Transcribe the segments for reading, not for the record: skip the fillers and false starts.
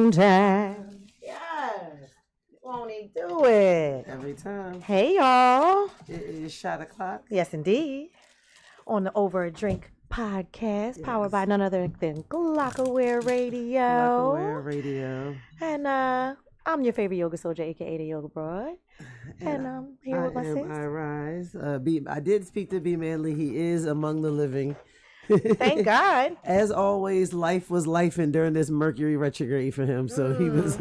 one time. Yes. Won't he do it? Every time. Hey, y'all. It is shot o'clock. Yes, indeed. On the Over a Drink podcast, powered by none other than Glockaware Radio. Glockaware Radio. And I'm your favorite yoga soldier, aka the Yoga Broad. And I'm here with my sis. Irize. I did speak to B Manley. He is among the living. Thank God. As always, life was lifing during this Mercury retrograde for him. So he was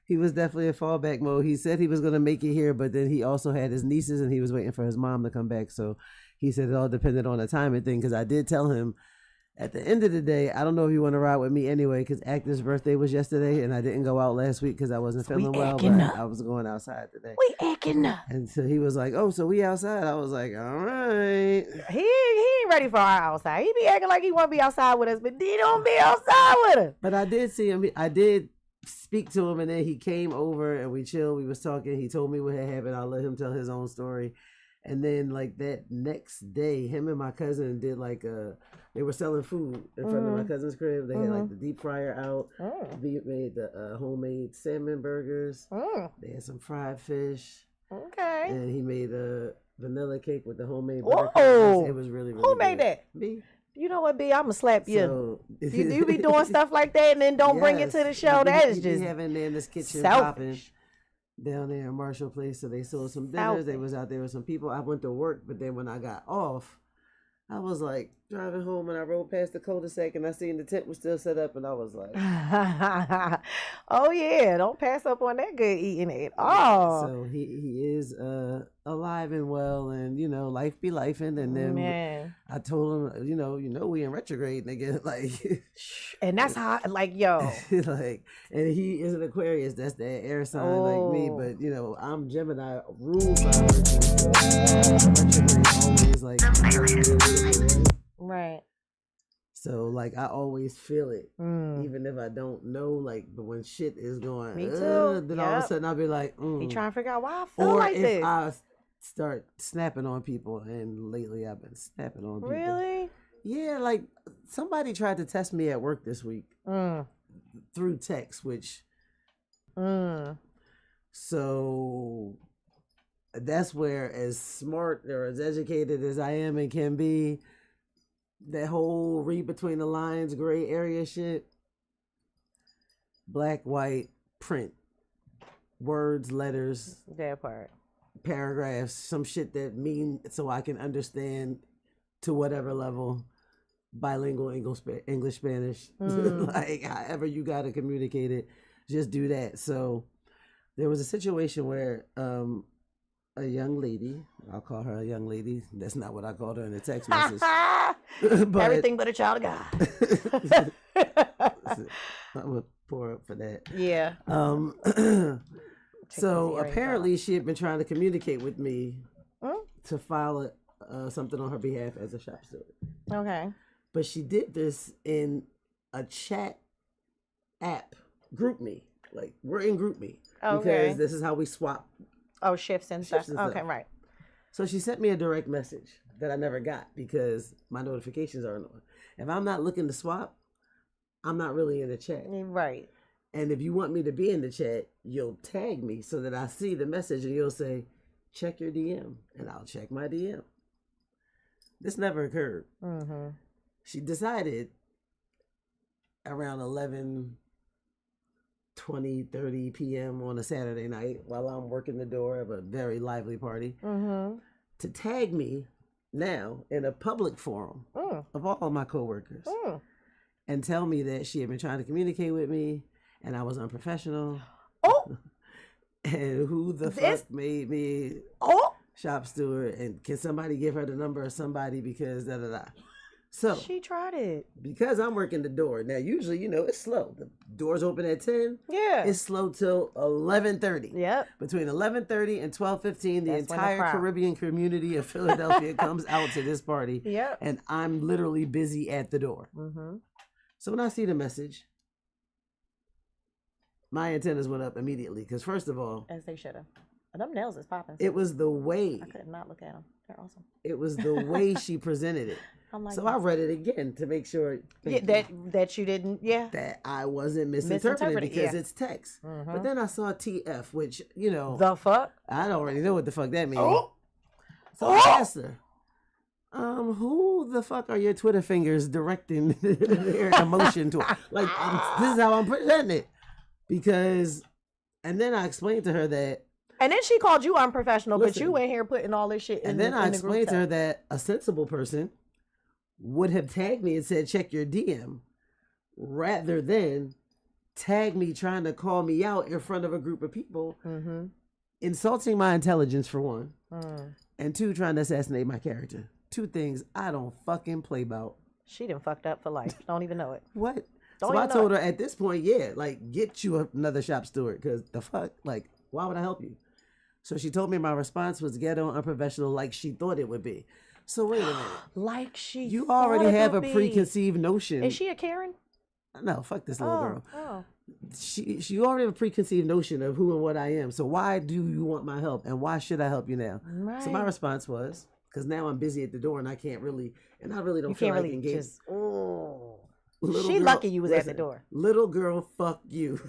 he was definitely in fallback mode. He said he was going to make it here, but then he also had his nieces and he was waiting for his mom to come back. So he said it all depended on the timing thing, because I did tell him at the end of the day, I don't know if you want to ride with me anyway, because Actor's birthday was yesterday and I didn't go out last week because I wasn't feeling well, but I was going outside today. We acting up. And so he was like, oh, so we outside? I was like, all right. He ain't ready for our outside. He be acting like he want to be outside with us, but he don't be outside with us. But I did see him. I did speak to him, and then he came over and we chilled. We was talking. He told me what had happened. I'll let him tell his own story. And then like that next day, him and my cousin did like they were selling food in front of my cousin's crib. They had like the deep fryer out. We made the homemade salmon burgers. They had some fried fish. Okay. And he made a vanilla cake with the homemade butter. It was really, really Who made that? Me. You know what, B? I'ma slap you. So, you be doing stuff like that and then don't bring it to the show. That is just having there in this kitchen selfish. popping down there in Marshall Place. So they sold some dinners. They was out there with some people. I went to work, but then when I got off, I was like driving home and I rode past the cul-de-sac and I seen the tent was still set up and I was like, oh yeah, don't pass up on that good eating at all. So he is alive and well, and you know, life be lifing. And then I told him, you know, we in retrograde, nigga. Like, and that's how, like, yo, like, and he is an Aquarius. That's that air sign like me, but you know, I'm Gemini, ruled by retrograde. Always like, right. So like I always feel it, even if I don't know. Like, but when shit is going, me too. Then all of a sudden I'll be like, He trying to figure out why I feel like this. Or if I start snapping on people, and lately I've been snapping on people. Really? Yeah, like somebody tried to test me at work this week through text, which so that's where, as smart or as educated as I am and can be, that whole read between the lines, gray area shit, black, white, print, words, letters, that part, paragraphs, some shit that mean so I can understand to whatever level, bilingual English, Spanish, like however you got to communicate it, just do that. So there was a situation where a young lady, I'll call her a young lady. That's not what I called her in the text message. But, everything but a child of God. I'm gonna pour up for that. Yeah. So apparently she had been trying to communicate with me to file something on her behalf as a shop steward. Okay. But she did this in a chat app, Group Me. Like, we're in Group Me. Okay. Because this is how we swap. Oh, shifts and stuff. Okay, right. So she sent me a direct message that I never got because my notifications aren't on. If I'm not looking to swap, I'm not really in the chat. Right. And if you want me to be in the chat, you'll tag me so that I see the message and you'll say, check your DM. And I'll check my DM. This never occurred. She decided around 11:20, 30 p.m. on a Saturday night while I'm working the door of a very lively party to tag me now in a public forum of all of my coworkers and tell me that she had been trying to communicate with me and I was unprofessional. And who the fuck made me shop steward, and can somebody give her the number of somebody because da-da-da. So she tried it because I'm working the door now. Usually, you know, it's slow. The doors open at 10. Yeah, it's slow till 11:30. Yep. Between 11:30 and 12:15, the entire Caribbean community of Philadelphia comes out to this party. Yep. And I'm literally busy at the door. So when I see the message, my antennas went up immediately because first of all, as they should have. Them nails is popping. It was the way. I could not look at them. They're awesome. It was the way she presented it. So I read it again to make sure that you didn't, that I wasn't misinterpreting because it's text. But then I saw TF, which, you know, the fuck, I don't really know what the fuck that means. Oh. So I asked her, who the fuck are your Twitter fingers directing their emotion to? Like, this is how I'm presenting it. Because, and then I explained to her that. And then she called you unprofessional, but you in here putting all this shit in. And then I explained to her that a sensible person would have tagged me and said, check your DM, rather than tag me trying to call me out in front of a group of people, insulting my intelligence for one, and two, trying to assassinate my character. Two things I don't fucking play about. She done fucked up for life. Don't even know it. What? So I told her at this point, like, get you another shop steward, because the fuck, like, why would I help you? So she told me my response was ghetto, unprofessional, like she thought it would be. So wait a minute. Like she You already have a preconceived notion. Is she a Karen? No, fuck this little girl. Oh. She already have a preconceived notion of who and what I am. So why do you want my help? And why should I help you now? Right. So my response was, because now I'm busy at the door and I really don't feel like engaging. Lucky you was at the door. Little girl, fuck you.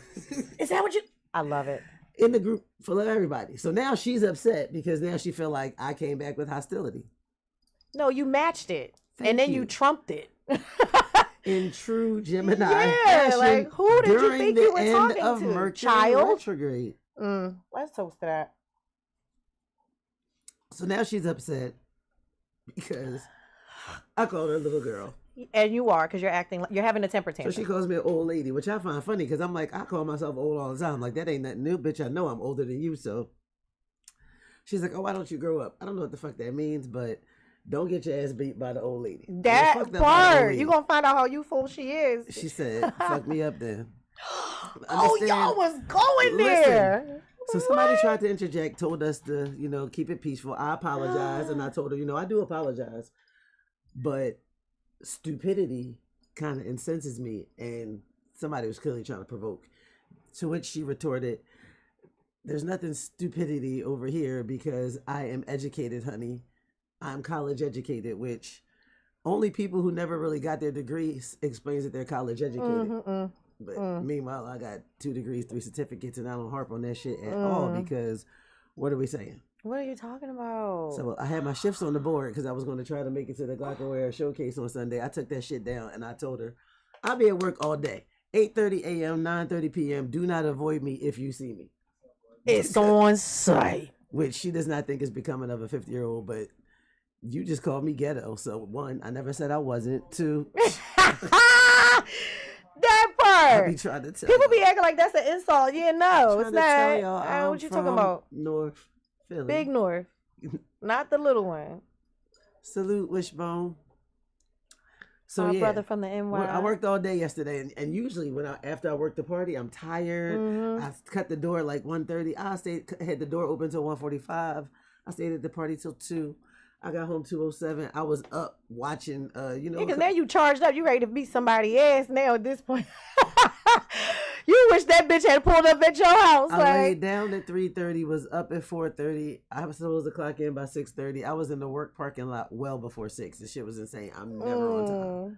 Is that what you? I love it. In the group full of everybody. So now she's upset because now she feel like I came back with hostility. No, you matched it. And then you trumped it. In true Gemini fashion, like, who did you think you were talking to? Mercury Child? retrograde. Let's toast to that. So now she's upset because I called her a little girl. And you are, because you're having a temper tantrum. So she calls me an old lady, which I find funny because I'm like, I call myself old all the time. Like, that ain't nothing new, bitch. I know I'm older than you. So she's like, oh, why don't you grow up? I don't know what the fuck that means, but don't get your ass beat by the old lady. That part, you gonna find out how youthful she is. She said, fuck me up then. Oh, y'all was going there. So somebody tried to interject, told us to, keep it peaceful. I apologize. And I told her, I do apologize. But stupidity kind of incenses me. And somebody was clearly trying to provoke. To which she retorted, there's nothing stupidity over here because I am educated, honey. I'm college educated, which only people who never really got their degrees explains that they're college educated. But meanwhile, I got 2 degrees, 3 certificates, and I don't harp on that shit at all because what are we saying? What are you talking about? So I had my shifts on the board because I was going to try to make it to the Glockenware showcase on Sunday. I took that shit down and I told her, I'll be at work all day. 8:30 a.m., 9:30 p.m. Do not avoid me if you see me. It's on site. Which she does not think is becoming of a 50-year-old, but you just called me ghetto. So 1, I never said I wasn't. 2, that part. I be trying to tell people be acting like that's an insult. Yeah, no, it's not. What you talking about? North Philly. Big North. Not the little one. Salute, Wishbone. So my brother from the NY. I worked all day yesterday, and usually after I work the party, I'm tired. I cut the door like 1:30. I had the door open till 1:45. I stayed at the party till 2. I got home 2:07. I was up watching, Because now you charged up. You ready to beat somebody's ass now at this point. You wish that bitch had pulled up at your house. I laid down at 3:30, was up at 4:30. I was supposed to clock in by 6:30. I was in the work parking lot well before 6. This shit was insane. I'm never on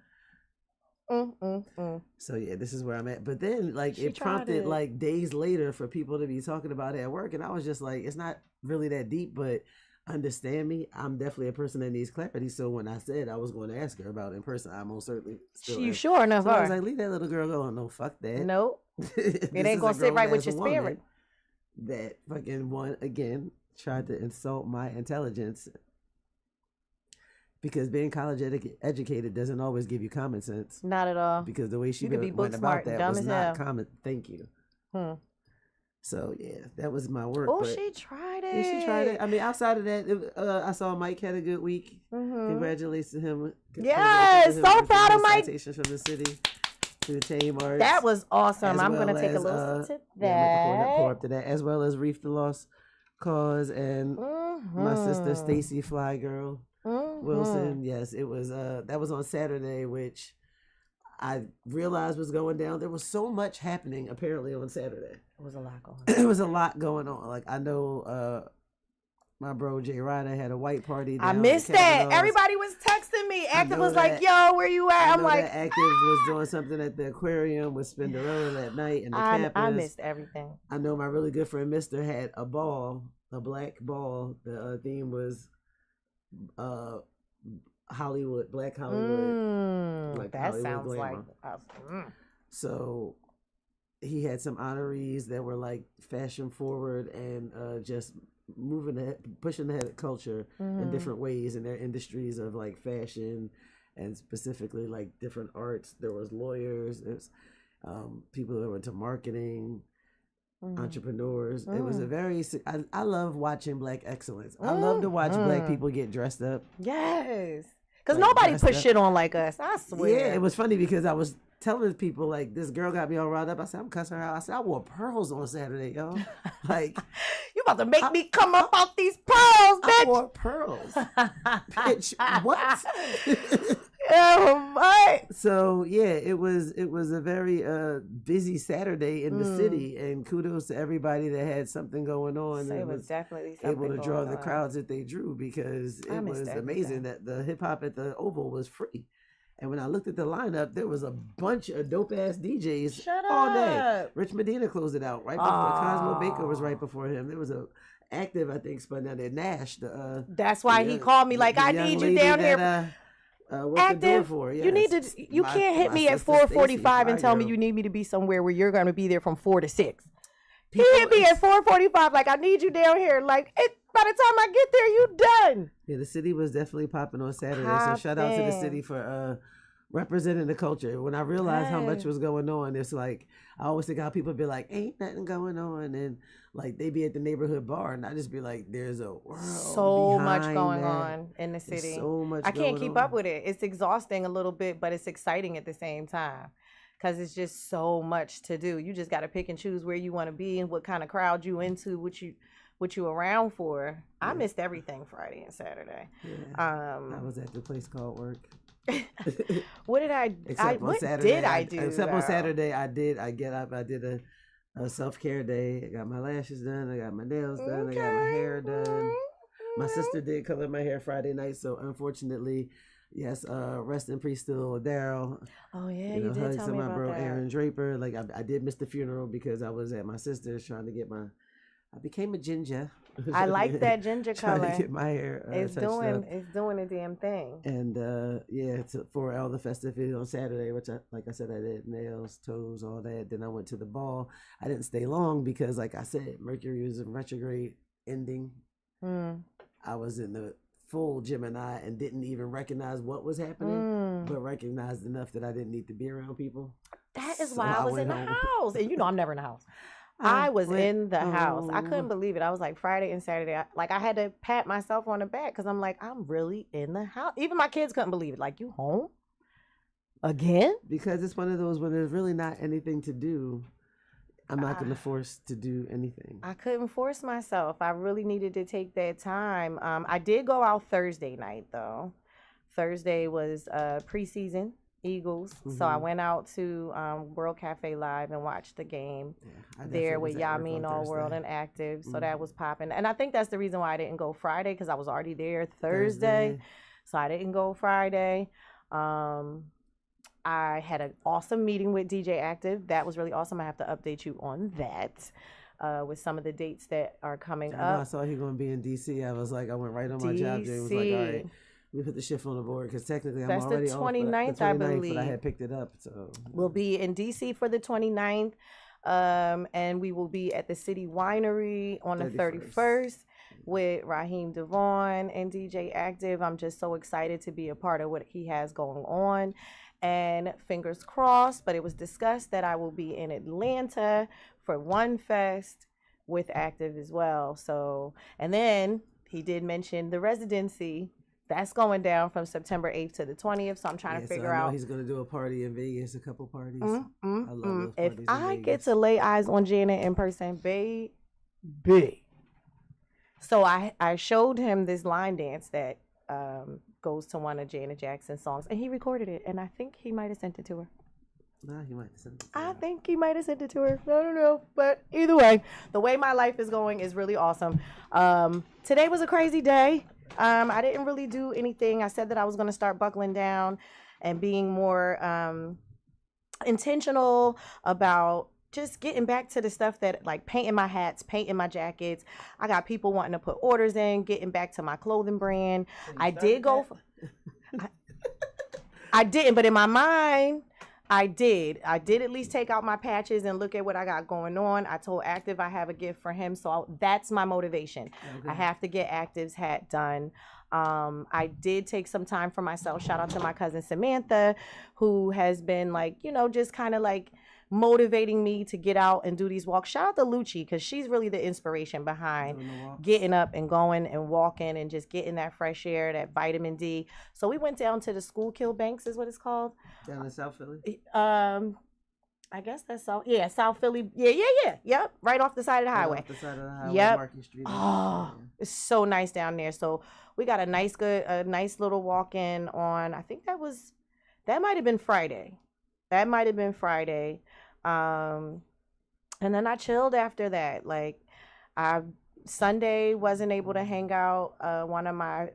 time. So yeah, this is where I'm at. But then it prompted days later for people to be talking about it at work. And I was just like, it's not really that deep, but understand me, I'm definitely a person that needs clarity. So when I said I was going to ask her about it in person, I most certainly still you am. Sure enough so I was like, leave that little girl go. No, fuck that. Nope. It ain't gonna sit right with your spirit. That fucking one again tried to insult my intelligence because being college educated doesn't always give you common sense. Not at all. Because the way she went about that was not common. Thank you. So yeah, that was my work. Oh, she tried it. Yeah, she tried it. I mean, outside of that, I saw Mike had a good week. Congratulations to him. Yes, so proud of Mike. Citations from the city to the Tame Arts. That was awesome. I'm gonna take a listen to that. Yeah, pour up to that, as well as Reef the Lost Cause and my sister Stacy Fly Girl Wilson. Yes, it was. That was on Saturday, which I realized was going down. There was so much happening apparently on Saturday. It was a lot going on. It was a lot going on. Like I know my bro Jay Ryder had a white party. I missed that. Everybody was texting me. Active was like, "Yo, where you at?" I'm like, Active was doing something at the aquarium with Spinderella that night, and the campus. I missed everything. I know my really good friend Mister had a ball, a black ball. The theme was Hollywood, Black Hollywood. Like that Hollywood sounds glamour. Like. So he had some honorees that were like fashion forward and just pushing ahead of culture in different ways in their industries of like fashion and specifically like different arts. There was lawyers, there's people that were into marketing, entrepreneurs. It was a very I love watching Black excellence. I love to watch Black people get dressed up. Yes, because like, nobody put shit on like us, I swear. Yeah, it was funny because I was telling people like this girl got me all riled up. I said, I'm cussing her out. I said, I wore pearls on Saturday, yo. Like, you about to make me come up out these pearls, bitch. I wore pearls. Bitch, what? Oh my. So yeah, it was a very busy Saturday in the city, and kudos to everybody that had something going on. So it was definitely something able to draw the crowds that they drew, because it was amazing that the hip hop at the Oval was free. And when I looked at the lineup, there was a bunch of dope ass DJs all day. Rich Medina closed it out right before Cosmo Baker was right before him. There was a Active, I think, spun down there. Nash. That's why he called me like, I need you down here. Active, you need to. You can't hit me at 4:45 and tell me you need me to be somewhere where you're going to be there from 4 to 6. He hit me at 4:45 like, I need you down here. Like, by the time I get there, you done. Yeah, the city was definitely popping on Saturday. So shout out to the city for representing the culture. When I realized how much was going on, it's like, I always think how people be like, ain't nothing going on, and like they be at the neighborhood bar, and I just be like, there's a world so much going on in the city. There's so much. I can't keep up with it. It's exhausting a little bit, but it's exciting at the same time, because it's just so much to do. You just got to pick and choose where you want to be and what kind of crowd you into, what you around for. Yeah. I missed everything Friday and Saturday. Yeah. I was at the place called work. What did I do? Except on Saturday, I get up, I did a self-care day. I got my lashes done, I got my nails done, I got my hair done. My sister did color my hair Friday night, so unfortunately, yes, rest in peace to Daryl. Oh yeah, you did tell me about bro that. Aaron Draper. Like I did miss the funeral because I was at my sister's trying to get I became a ginger. I like that ginger color. Trying to get my hair it's doing a damn thing. And for all the festivities on Saturday, which like I said, I did nails, toes, all that. Then I went to the ball. I didn't stay long because, like I said, Mercury was in retrograde ending. I was in the full Gemini and didn't even recognize what was happening, but recognized enough that I didn't need to be around people. That is why I was in the house. And I'm never in the house. I was in the house. I couldn't believe it. I was like, Friday and Saturday, I had to pat myself on the back because I'm like, I'm really in the house. Even my kids couldn't believe it. Like, you home again? Because it's one of those when there's really not anything to do. I'm not going to force to do anything. I couldn't force myself. I really needed to take that time. I did go out Thursday night, though. Thursday was preseason. Eagles. So I went out to World Cafe Live and watched the game there with Yamin All World and Active. So that was popping. And I think that's the reason why I didn't go Friday, because I was already there Thursday. So I didn't go Friday. I had an awesome meeting with DJ Active. That was really awesome. I have to update you on that. With some of the dates that are coming up. I saw he going to be in D.C. I was like, I went right on my job day. It was like, all right. We put the shift on the board because technically I'm already the 29th, I believe. But I had picked it up. So we'll be in DC for the 29th, and we will be at the City Winery on the 31st with Raheem Devon and DJ Active. I'm just so excited to be a part of what he has going on, and fingers crossed. But it was discussed that I will be in Atlanta for One Fest with Active as well. So, and then he did mention the residency. That's going down from September 8th to the 20th. So I'm trying to figure out. He's going to do a party in Vegas, a couple parties. I love those parties. If I get to lay eyes on Janet in person, baby. So I showed him this line dance that goes to one of Janet Jackson's songs, and he recorded it. And I think he might have sent it to her. Nah, he might have sent it to I her. think he might have sent it to her. I don't know. But either way, the way my life is going is really awesome. Today was a crazy day. I didn't really do anything. I said that I was going to start buckling down and being more intentional about just getting back to the stuff that, like, painting my hats, painting my jackets. I got people wanting to put orders in, getting back to my clothing brand. So I did go for, I didn't, but in my mind, I did. I did at least take out my patches and look at what I got going on. I told Active I have a gift for him, so that's my motivation. Okay. I have to get Active's hat done. I did take some time for myself. Shout out to my cousin Samantha, who has been, like, you know, just kind of like motivating me to get out and do these walks. Shout out to Lucci, because she's really the inspiration behind getting up and going and walking and just getting that fresh air, that vitamin D. So we went down to the Schuylkill Banks, is what it's called. Down in South Philly? I guess that's South. Yeah, South Philly. Yeah. Yep, right off the side of the highway. Off the side of the highway, Yep. Market Street. Oh, it's so nice down there. So we got a nice little walk in on, I think that might have been Friday. And then I chilled after that. Like, Sunday wasn't able to hang out. One of my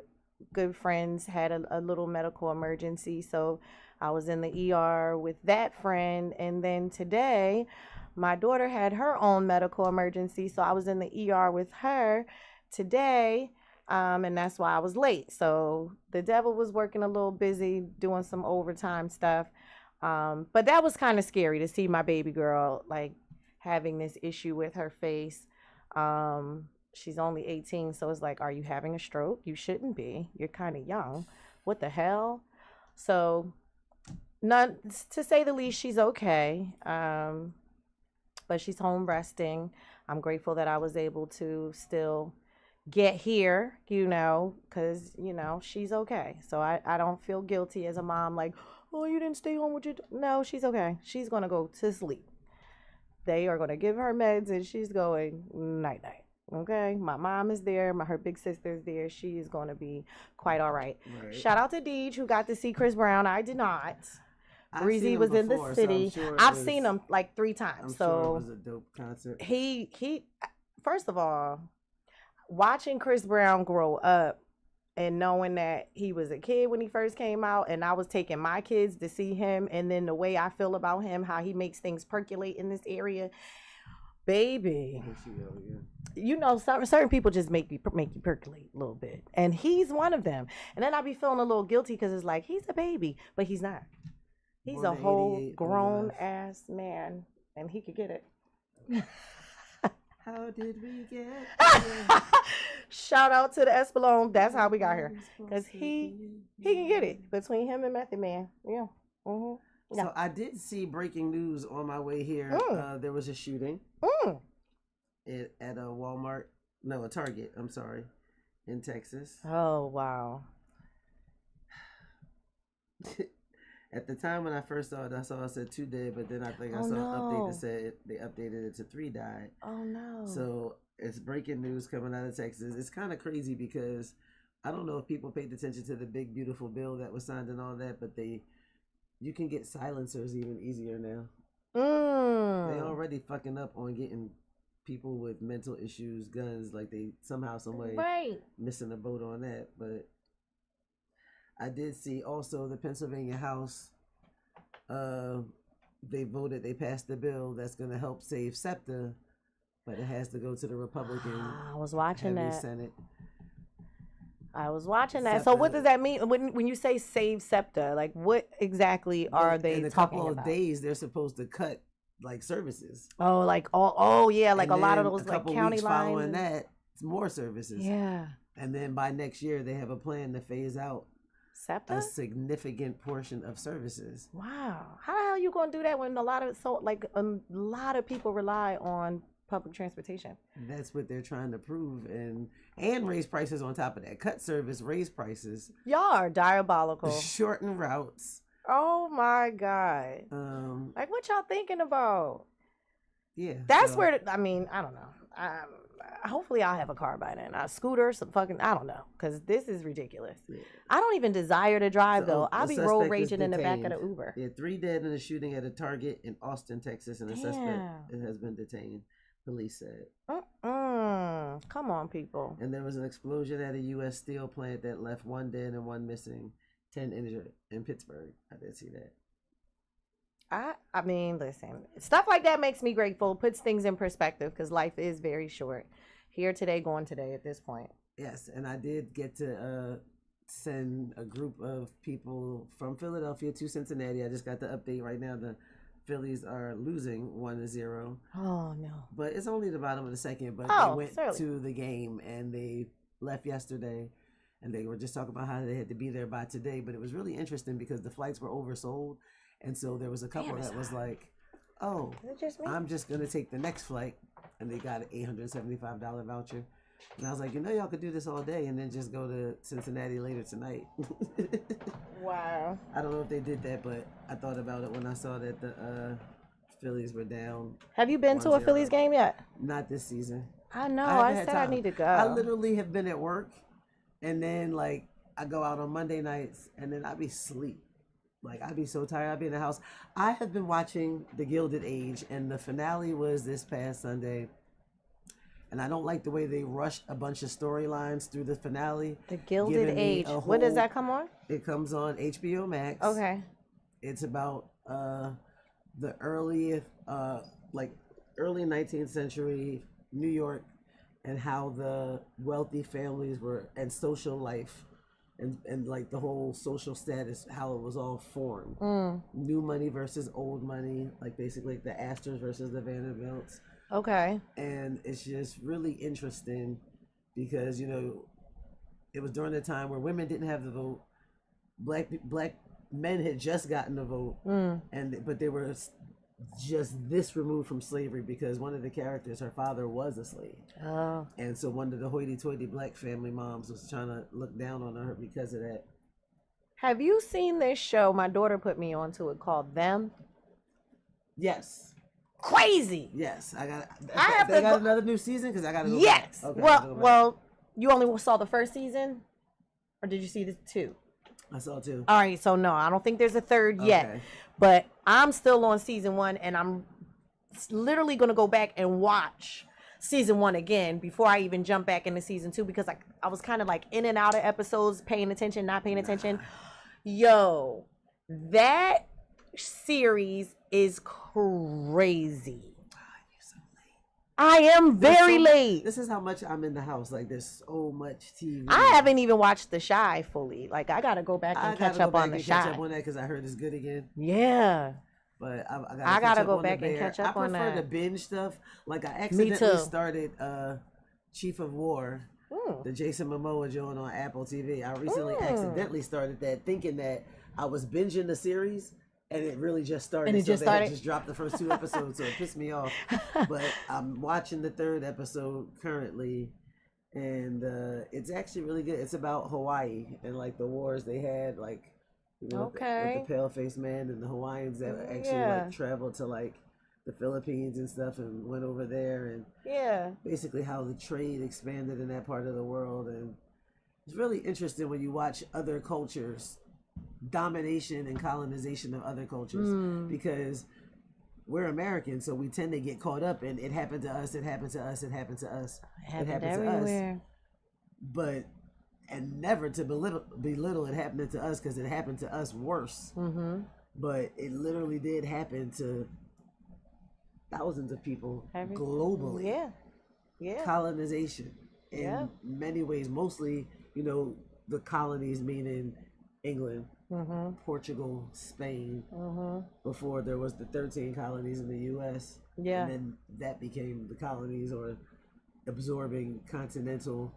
good friends had a little medical emergency, so I was in the ER with that friend. And then today, my daughter had her own medical emergency, so I was in the ER with her today. And that's why I was late. So the devil was working a little busy doing some overtime stuff. But that was kind of scary to see my baby girl, like, having this issue with her face. She's only 18, so it's like, are you having a stroke? You shouldn't be. You're kind of young. What the hell? So, not to say the least, she's okay. But she's home resting. I'm grateful that I was able to still get here, you know, because, you know, she's okay. So I don't feel guilty as a mom, like, oh, you didn't stay home with your... No, she's okay. She's going to go to sleep. They are going to give her meds and she's going night-night. Okay? My mom is there. Her big sister's there. She is going to be quite all right. Shout out to Deej, who got to see Chris Brown. I did not. Breezy was in the city. So I've seen him like 3 times. Sure it was a dope concert. He first of all, watching Chris Brown grow up and knowing that he was a kid when he first came out, and I was taking my kids to see him, and then the way I feel about him, how he makes things percolate in this area, baby. You know, certain people just make you percolate a little bit, and he's one of them. And then I be feeling a little guilty because it's like, he's a baby, but he's not. He's a whole grown ass man, and he could get it. How did we get here? Shout out to the Espelon. That's how we got here. Because he can get it between him and Method Man. Yeah. Mm-hmm. Yeah. So I did see breaking news on my way here. There was a shooting at a Walmart. No, a Target. I'm sorry. In Texas. Oh, wow. At the time when I first saw it, I said 2 dead, but then I think I saw an update that said they updated it to 3 died. Oh, no. So it's breaking news coming out of Texas. It's kind of crazy because I don't know if people paid attention to the big, beautiful bill that was signed and all that, but you can get silencers even easier now. They already fucking up on getting people with mental issues, guns, like they somehow, some way missing a boat on that, but... I did see also the Pennsylvania House, they passed the bill that's going to help save SEPTA, but it has to go to the Republican I was watching that. Senate. I was watching that. So what does that mean when you say save SEPTA? Like, what exactly are they talking about? In a couple of days, they're supposed to cut, like, services. Oh, like, like a lot of those, like, county lines. Following that, it's more services. Yeah. And then by next year, they have a plan to phase out SEPTA? A significant portion of services. Wow. How the hell are you going to do that when a lot of people rely on public transportation? That's what they're trying to prove, and raise prices on top of that. Cut service, raise prices. Y'all are diabolical. Shorten routes. Oh my God. Like, what y'all thinking about? Yeah. That's where, I don't know. hopefully I'll have a car by then. A scooter, some fucking, I don't know, because this is ridiculous. Yeah. I don't even desire to drive, So, though. I'll the be road suspect is raging in the back of detained. the Uber. Yeah, 3 dead in a shooting at a Target in Austin, Texas, and the suspect has been detained, police said. Come on, people. And there was an explosion at a U.S. steel plant that left 1 dead and 1 missing, 10 injured in Pittsburgh. I did see that. I mean, listen, stuff like that makes me grateful, puts things in perspective, because life is very short. Here today, gone today at this point. Yes, and I did get to send a group of people from Philadelphia to Cincinnati. I just got the update right now. The Phillies are losing 1-0. Oh, no. But it's only the bottom of the second, but they went to the game, and they left yesterday, and they were just talking about how they had to be there by today. But it was really interesting because the flights were oversold. And so there was a couple that was like, oh, I'm just going to take the next flight. And they got an $875 voucher. And I was like, y'all could do this all day and then just go to Cincinnati later tonight. Wow. I don't know if they did that, but I thought about it when I saw that the Phillies were down. Have you been to a Phillies game yet? Not this season. I know. I said I need to go. I literally have been at work. And then, like, I go out on Monday nights and then I be asleep. Like, I'd be so tired. I'd be in the house. I have been watching The Gilded Age, and the finale was this past Sunday. And I don't like the way they rushed a bunch of storylines through the finale. The Gilded Age. When does that come on? It comes on HBO Max. Okay. It's about the early 19th century New York and how the wealthy families were, and social life. And like the whole social status, how it was all formed. New money versus old money, like basically like the Astors versus the Vanderbilts. Okay. And it's just really interesting because, it was during the time where women didn't have the vote. Black men had just gotten the vote, but they were just this removed from slavery because one of the characters, her father was a slave. Oh. And so one of the hoity-toity black family moms was trying to look down on her because of that. Have you seen this show? My daughter put me onto it called Them. Yes. Crazy. Yes, they got another new season because I got to go back. Okay, well, you only saw the first season, or did you see the 2? I saw 2. All right, so no, I don't think there's a 3rd yet, but I'm still on season 1, and I'm literally gonna go back and watch season 1 again before I even jump back into season 2 because I was kind of like in and out of episodes, paying attention, not paying attention. Yo, that series is crazy. I am very late. This is how much I'm in the house. Like, there's so much TV. I haven't even watched The Chi fully. Like, I gotta go back and catch up on The Chi. Catch up on that because I heard it's good again. Yeah. But I gotta go back and catch up on that. I prefer the binge stuff. Like, I accidentally started Chief of War, the Jason Momoa joint on Apple TV. I recently accidentally started that, thinking that I was binging the series. And it really just started. And it just started? Had just dropped the first 2 episodes, so it pissed me off. But I'm watching the 3rd episode currently, and it's actually really good. It's about Hawaii and like the wars they had, like with the pale-faced man and the Hawaiians that actually like traveled to like the Philippines and stuff and went over there, and basically how the trade expanded in that part of the world. And it's really interesting when you watch other cultures. Domination and colonization of other cultures because we're Americans, so we tend to get caught up in it happened to us, it happened to us, it happened to us, it happened everywhere. To us. But and never to belittle it happening to us because it happened to us worse. But it literally did happen to thousands of people globally. Yeah. Colonization in many ways, mostly, the colonies meaning England, Portugal, Spain, before there was the 13 colonies in the U.S. Yeah. And then that became the colonies or absorbing continental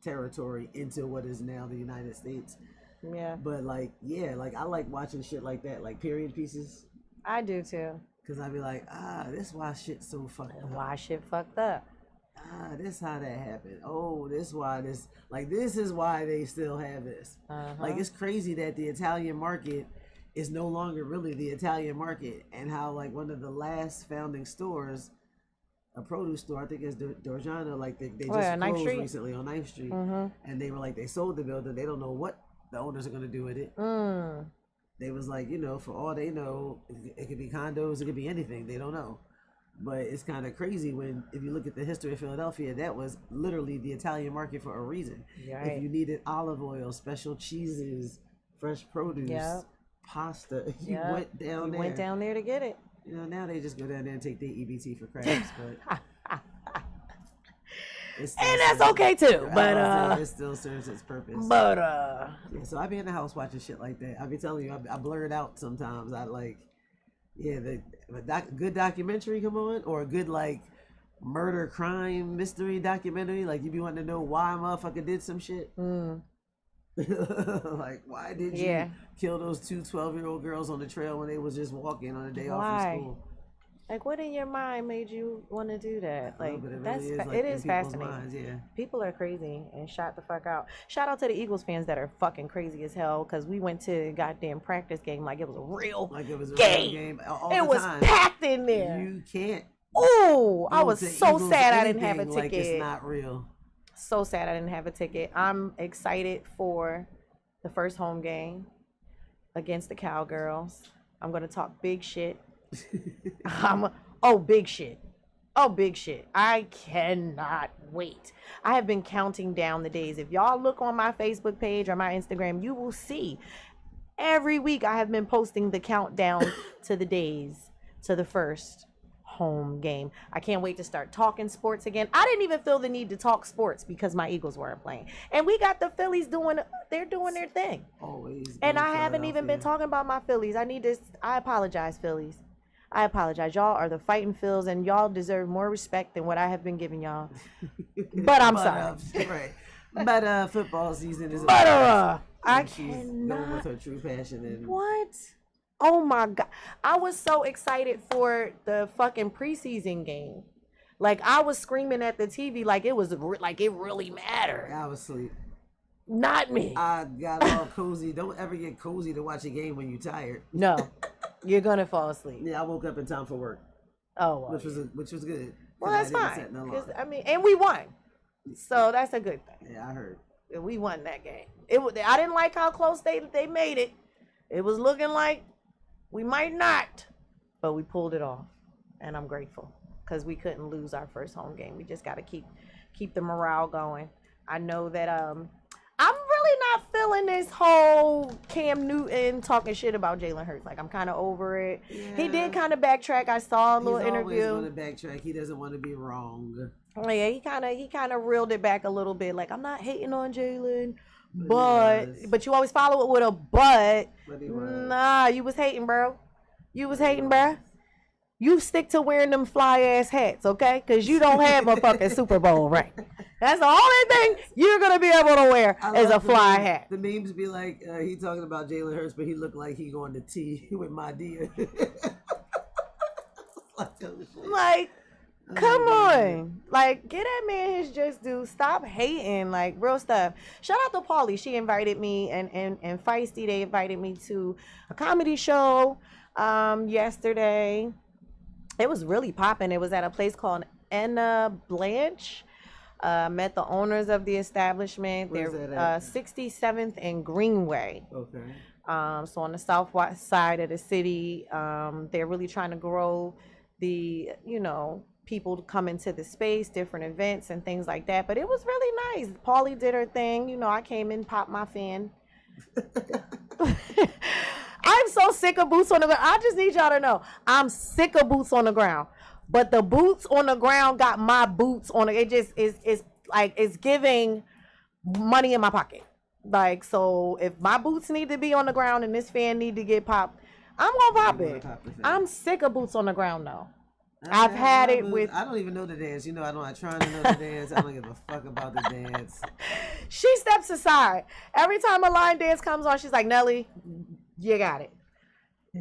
territory into what is now the United States. Yeah. But I like watching shit like that, like period pieces. I do too. Because I be like, this why shit's so fucked up. Why shit fucked up. This how that happened. Oh, this is why they still have this. Like, it's crazy that the Italian market is no longer really the Italian market, and how like one of the last founding stores a produce store. I think it's Dorjana. Like they just Ninth closed Street? recently on 9th Street, Mm-hmm. and they were like they sold the building. They don't know what the owners are gonna do with it. They was like, for all they know, it could be condos, it could be anything. They don't know. But it's kind of crazy when, if you look at the history of Philadelphia, that was literally the Italian market for a reason. Right. If you needed olive oil, special cheeses, fresh produce, pasta, you went down there. Went down there to get it. Now they just go down there and take their EBT for crabs, but and that's okay too. But it still serves its purpose. But yeah, so I be in the house watching shit like that. I be telling you, I blur it out sometimes. I like, good documentary come on, or a good like murder crime mystery documentary. Like you be wanting to know why a motherfucker did some shit. Like why did you kill those two 12-year-old girls on the trail when they was just walking on a day off from school? Like, what in your mind made you want to do that? Like, it is fascinating. Minds, People are crazy and shot the fuck out. Shout out to the Eagles fans that are fucking crazy as hell, because we went to a goddamn practice game like it was a real game. It was packed in there. You can't. Oh, I was so sad I didn't have a ticket. Like it's not real. So sad I didn't have a ticket. I'm excited for the first home game against the Cowgirls. I'm gonna talk big shit. Big shit. Oh, big shit. I cannot wait. I have been counting down the days. If y'all look on my Facebook page or my Instagram, you will see every week I have been posting the countdown to the days to the first home game. I can't wait to start talking sports again. I didn't even feel the need to talk sports because my Eagles weren't playing. And we got the Phillies doing their thing. Always. And I haven't even been talking about my Phillies. I apologize, Phillies. I apologize. Y'all are the fighting Phils, and y'all deserve more respect than what I have been giving y'all. But I'm sorry. Right. But football season is. But I cannot. Going with her true passion. And what? Oh my God! I was so excited for the fucking preseason game. Like I was screaming at the TV like it really mattered. I was asleep. Not me. I got all cozy. Don't ever get cozy to watch a game when you're tired. No, you're gonna fall asleep. Yeah, I woke up in time for work. Oh, well, which was good. Well, that's fine. And we won, so that's a good thing. Yeah, I heard. We won that game. I didn't like how close they made it. It was looking like we might not, but we pulled it off, and I'm grateful because we couldn't lose our first home game. We just got to keep the morale going. I know that I'm really not feeling this whole Cam Newton talking shit about Jalen Hurts. Like, I'm kind of over it. Yeah. He did kind of backtrack. I saw a little interview. He's always going to backtrack. He doesn't want to be wrong. Oh, yeah, he kind of reeled it back a little bit. Like, I'm not hating on Jalen, but you always follow it with a but. Nah, you was hating, bro. You was hating, bro. You stick to wearing them fly ass hats, okay? Because you don't have a fucking Super Bowl ring. That's the only thing you're gonna be able to wear is a fly hat. The memes be like, he talking about Jalen Hurts, but he looked like he going to tea with my dear. Like, come on. Like, get that man his just due. Stop hating, like, real stuff. Shout out to Paulie. She invited me, and Feisty, they invited me to a comedy show yesterday. It was really popping. It was at a place called Anna Blanche. Met the owners of the establishment. Where's They're that at? 67th and Greenway. Okay. So on the south side of the city, they're really trying to grow the, people coming to the space, different events and things like that. But it was really nice. Paulie did her thing. I came in, popped my fan. I'm so sick of boots on the ground. I just need y'all to know, I'm sick of boots on the ground. But the boots on the ground got my boots on it. It just is like it's giving money in my pocket. Like, so if my boots need to be on the ground and this fan need to get popped, I'm gonna pop it. I'm sick of boots on the ground though. I've had it with. I don't even know the dance. I'm trying to know the dance. I don't give a fuck about the dance. She steps aside every time a line dance comes on. She's like, Nelly, you got it.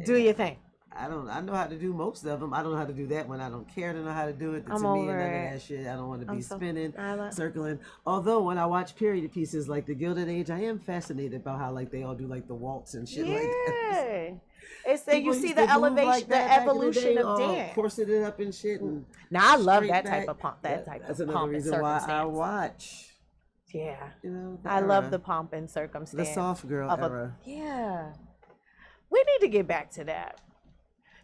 Do your thing. I know how to do most of them. I don't know how to do that one. I don't care to know how to do it. I'm to me, over none it. of that shit. I don't want to be spinning, I circling. Although when I watch period pieces like the Gilded Age, I am fascinated about how like they all do like the waltz and shit like that. It's People you see used the to move elevation, like the that back in the evolution day, of all dance. corseted up and shit. And Now I love straight that back. type of pomp. That type That's of another pomp and reason why I circumstance. watch. Yeah, You know, I love the pomp and circumstance. the soft girl era. Yeah, we need to get back to that.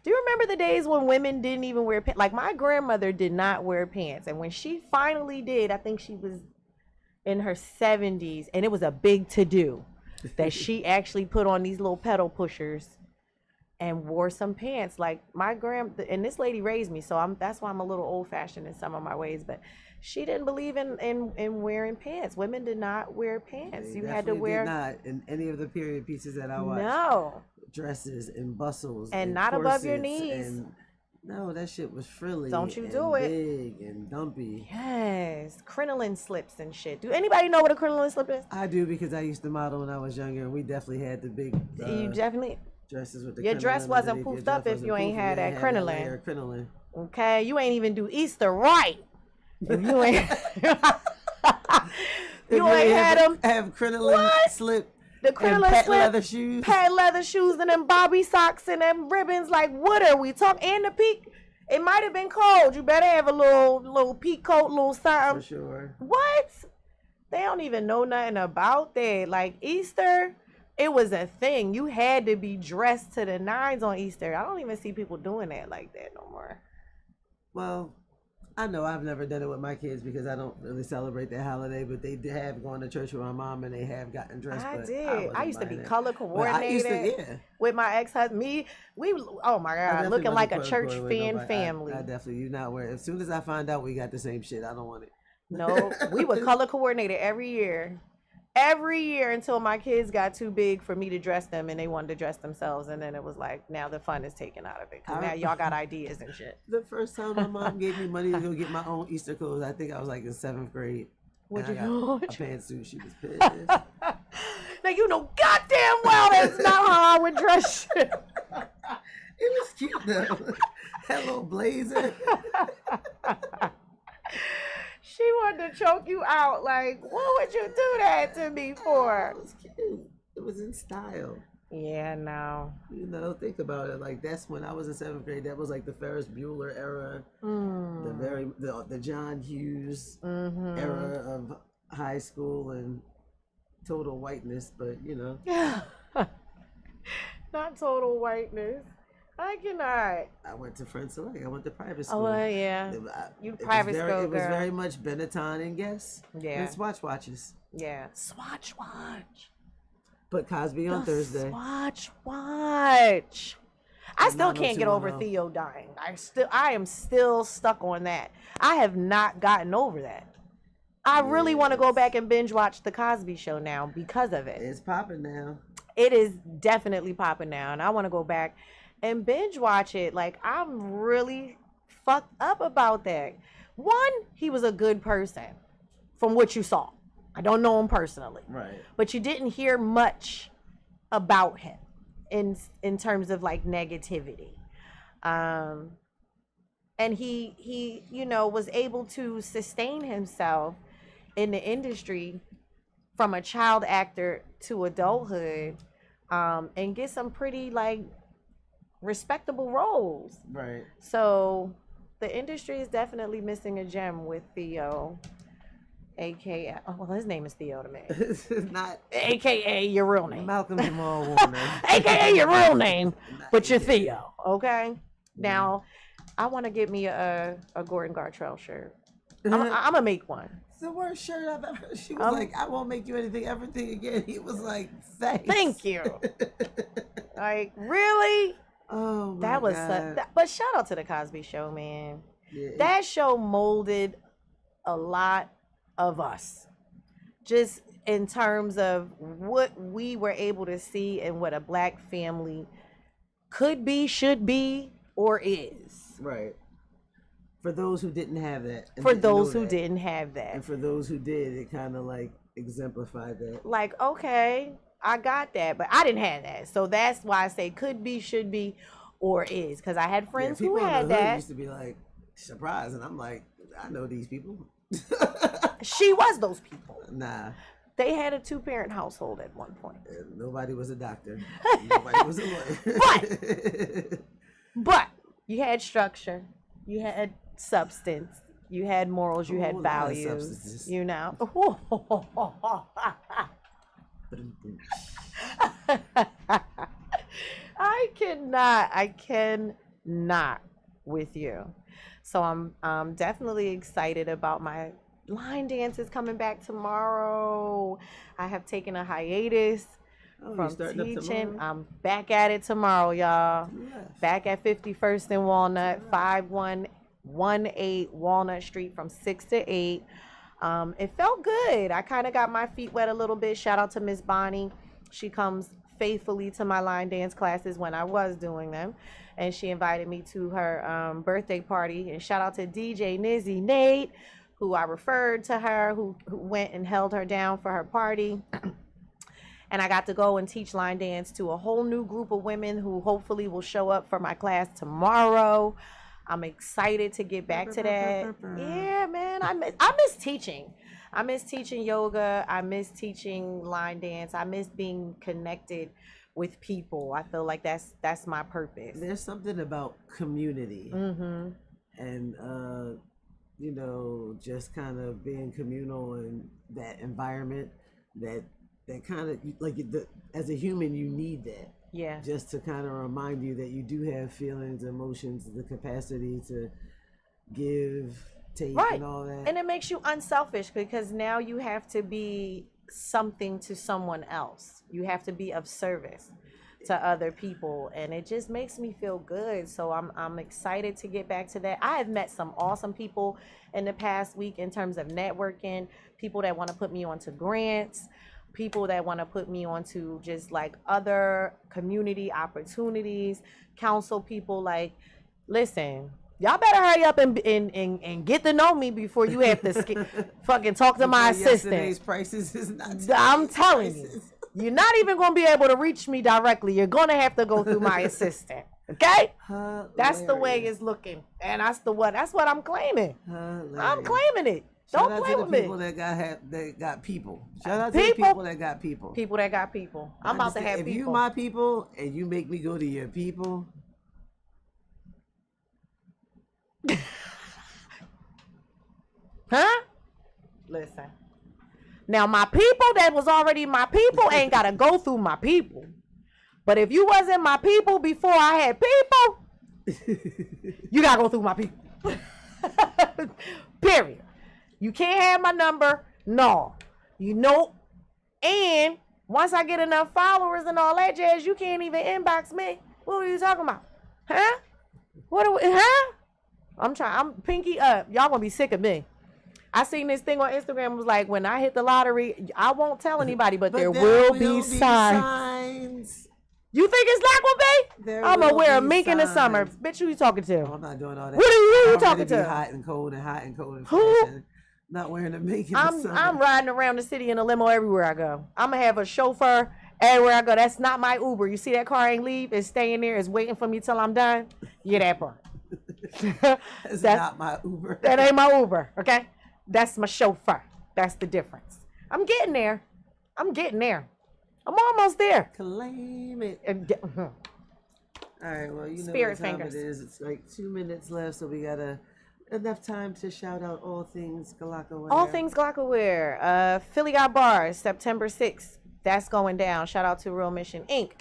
Do you remember the days when women didn't even wear pants? Like my grandmother did not wear pants, and when she finally did, I think she was in her 70s, and it was a big to-do that she actually put on these little pedal pushers and wore some pants. Like my and this lady raised me, so that's why I'm a little old-fashioned in some of my ways, but she didn't believe in wearing pants. Women did not wear pants. They You had to wear did not in any of the period pieces that I watched. no Dresses and bustles and not above your corsets knees. and no, that shit was frilly. Don't you and do it. Big and dumpy. Yes, crinoline slips and shit. Do anybody know what a crinoline slip is? I do because I used to model when I was younger, and we definitely had the big. You definitely. Dresses with the Your dress wasn't underneath. poofed Your up dress if you wasn't ain't poofed. had You that had crinoline. layer of crinoline. Okay, you ain't even do Easter right. If you ain't, you ain't had them. Have crinoline slip. The And crinoline patent slip, leather shoes. patent leather shoes, and them bobby socks and them ribbons. Like, what are we talking? And the peak. It might have been cold. You better have a little peak coat, little something. For sure. What? They don't even know nothing about that. Like Easter, it was a thing. You had to be dressed to the nines on Easter. I don't even see people doing that like that no more. Well, I know I've never done it with my kids because I don't really celebrate that holiday, but they have gone to church with my mom and they have gotten dressed. I but did. I used to be buying it. color But coordinated with my ex-husband. We oh my I God, definitely looking wasn't like a color church coordinated with fan nobody. family. I definitely, you not wearing. As soon as I find out we got the same shit, I don't want it. No, we were color coordinated every year. Every year until my kids got too big for me to dress them and they wanted to dress themselves. And then it was like, now the fun is taken out of it. Because now y'all got ideas and shit. The first time my mom gave me money to go get my own Easter clothes, I think I was like in 7th grade. Would and you I got do? a pantsuit. She was pissed. Now you know goddamn well that's not how I would dress you. It was cute though. That little blazer. She wanted to choke you out. Like, what would you do that to me for? It was cute. It was in style. Yeah, no. You know, think about it. Like that's when I was in 7th grade. That was like the Ferris Bueller era, the John Hughes era of high school and total whiteness. But you know, not total whiteness. I cannot. I went to Friends Select. I went to private school. Oh yeah, you private school girl. It was very much Benetton and Guess. Yeah. And Swatch watches. Yeah. Swatch watch. But Cosby on Thursday. Swatch watch. I still can't get over 90210. Theo dying. I am still stuck on that. I have not gotten over that. I really want to go back and binge watch the Cosby Show now because of it. It's popping now. It is definitely popping now, and I want to go back and binge watch it. Like, I'm really fucked up about that. One, he was a good person from what you saw. I don't know him personally. Right. But you didn't hear much about him in terms of like negativity. And he you know was able to sustain himself in the industry from a child actor to adulthood, and get some pretty like respectable roles. Right. So the industry is definitely missing a gem with Theo, aka well his name is Theo to me. It's not AKA your real name. Malcolm Jamal Warner. AKA your real name, but you're Theo. Okay. Now, I want to get me a Gordon Gartrell shirt. I'm gonna make one. It's the worst shirt I've ever. She was like, "I won't make you everything again." He was like, "Thanks." Thank you. Like, really? Oh my That was God. but shout out to the Cosby Show, man. Yeah. That show molded a lot of us, just in terms of what we were able to see and what a black family could be, should be, or is. Right. For those who didn't have that. and For didn't know those who that. didn't have that. And for those who did, it kind of like exemplified that. Like, okay, I got that, but I didn't have that. So that's why I say could be, should be, or is, because I had friends who people had in the hood that. used to be like surprised, and I'm like, I know these people. She was those people. Nah. They had a 2-parent household at one point. Nobody was a doctor. Nobody was a lawyer. But you had structure. You had substance. You had morals. You had values. You know. I cannot with you. So I'm definitely excited about my line dances coming back tomorrow. I have taken a hiatus from teaching. I'm back at it tomorrow, y'all. Yes. Back at 51st and Walnut, 5118 Walnut Street from 6 to 8. It felt good. I kind of got my feet wet a little bit. Shout out to Miss Bonnie. She comes faithfully to my line dance classes when I was doing them. And she invited me to her birthday party. And shout out to DJ Nizzy Nate, who I referred to her, who went and held her down for her party. And I got to go and teach line dance to a whole new group of women who hopefully will show up for my class tomorrow. I'm excited to get back to that. Yeah, man, I miss teaching. I miss teaching yoga. I miss teaching line dance. I miss being connected with people. I feel like that's my purpose. There's something about community. Mm-hmm. And you know, just kind of being communal in that environment that kind of like as a human, you need that. Yeah. Just to kind of remind you that you do have feelings, emotions, the capacity to give, take, right, and all that. And it makes you unselfish because now you have to be something to someone else. You have to be of service to other people, and it just makes me feel good. So I'm excited to get back to that. I have met some awesome people in the past week in terms of networking, people that want to put me onto grants, people that want to put me onto just like other community opportunities, counsel people. Like, listen, y'all better hurry up and get to know me before you have to fucking talk to my assistant. Yesterday's prices is not I'm telling you. You're not even going to be able to reach me directly. You're going to have to go through my assistant. Okay? Hilarious. That's the way it's looking. And that's what I'm claiming. Hilarious. I'm claiming it. Don't play with me. People that got people. Shout out to the people that got people. People that got people. I'm about to have people. If you my people and you make me go to your people. Huh? Listen. Now, my people that was already my people ain't got to go through my people. But if you wasn't my people before I had people, you got to go through my people. Period. You can't have my number. No. You know. And once I get enough followers and all that jazz, you can't even inbox me. What are you talking about? Huh? I'm pinky up. Y'all going to be sick of me. I seen this thing on Instagram. Was like, when I hit the lottery, I won't tell anybody, but there will be signs. You think it's not gonna be? I'm gonna wear a mink in the summer. Bitch, who you talking to? I'm not doing all that. Who you talking to? Hot and cold and hot and cold. And who? Not wearing a mink in the summer. I'm riding around the city in a limo everywhere I go. I'm gonna have a chauffeur everywhere I go. That's not my Uber. You see that car ain't leave? It's staying there. It's waiting for me till I'm done. Yeah, that part. That's not my Uber. That ain't my Uber. Okay. That's my chauffeur. That's the difference. I'm getting there. I'm almost there. Claim it. All right. Well, you know Spirit what time fingers. it is. It's like 2 minutes left, so we got enough time to shout out all things Glockaware. All things Glockaware. Philly Got Bars, September 6th. That's going down. Shout out to Real Mission Inc.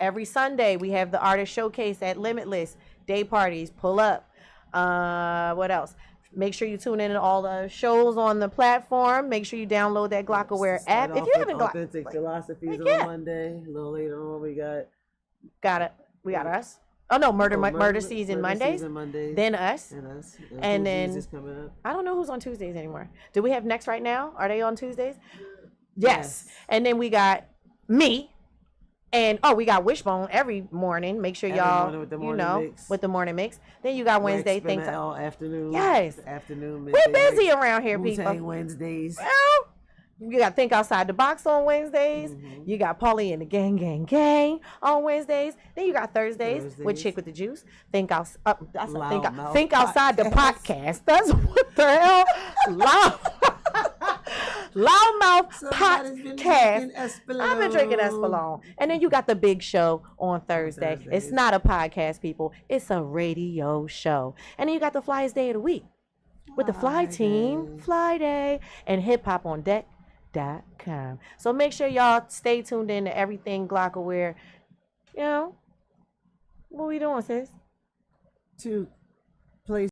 Every Sunday we have the artist showcase at Limitless. Day parties. Pull up. What else? Make sure you tune in to all the shows on the platform. Make sure you download that Glockaware app. If you haven't got Authentic Philosophies on Monday. A little later on, we got us. Oh no, Murder Season Mondays. Then us. And then coming up. I don't know who's on Tuesdays anymore. Do we have Next Right Now? Are they on Tuesdays? Yes. And then we got me. And we got Wishbone every morning. Make sure y'all, with the morning mix. Then you got Wednesday things all afternoon. Yes, afternoon. We're busy around here, Wu-Tang people. Wednesdays. Well, You got Think Outside the Box on Wednesdays. You got Paulie and the Gang on Wednesdays. Then you got Thursdays with Chick with the Juice. Think Outside the Podcast. That's what the hell? Loudmouth Podcast. I've been drinking Espolon. And then you got the Big Show on Thursday. It's not a podcast, people. It's a radio show. And then you got the Flyest Day of the Week with the Fly Team, Fly Day, and Hip Hop on Deck.com. So make sure y'all stay tuned in to everything Glockaware. You know, what we doing, sis? To